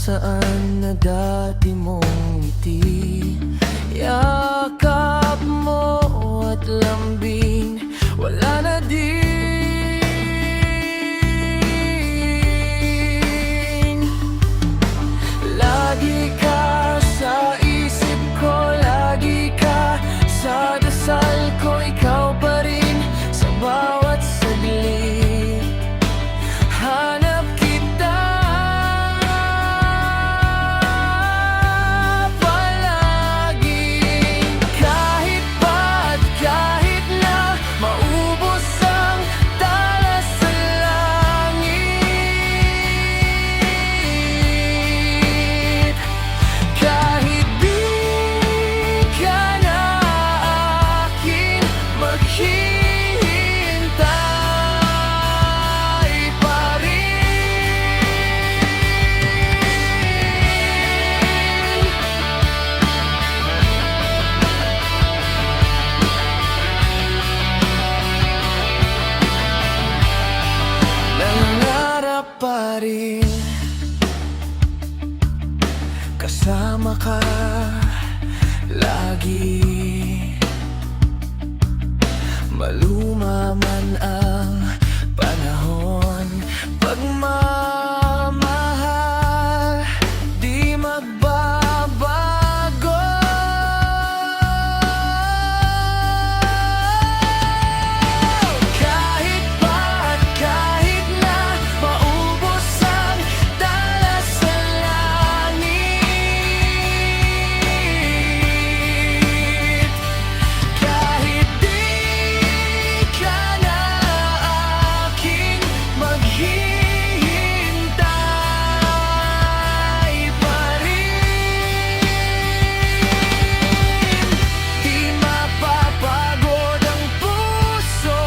Nasaan na dati mong ngiti, yakap mo at lambing, wala na din. Lagi ka sa isip ko, lagi ka sa dasal ko, ikaw pa rin sa bawat saglit. Hanap kita palagi, kahit pa at kahit na maubos ang talas sa langit. Kahit di ka na akin maghihintay pa rin. Nangarap pa rin, kasama ka lagi. Maluma man ang panahon, pagmamahal di magbabago. Kahit pa at kahit na maubos ang talas sa langit. Kahit di ka na aking maghihintay pa rin. Di mapapagod ang puso,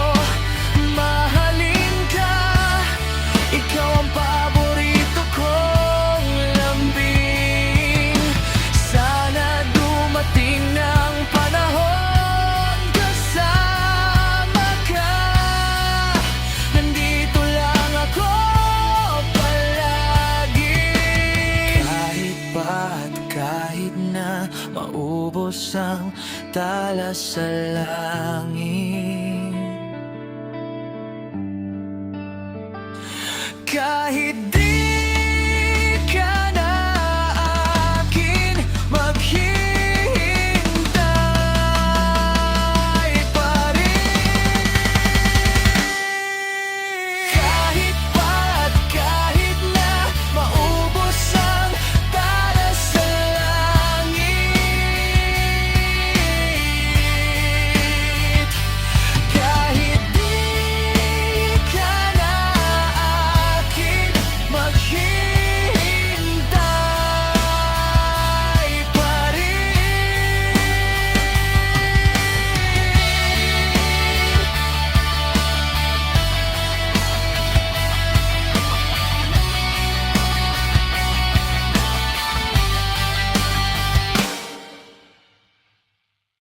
mahalin ka. Ikaw ang paborito kong lambing. Sana dumating ng panahon, kasama ka. Nandito lang ako palagi. Kahit pa at kahit na maubos ang talas sa langit. Kahit di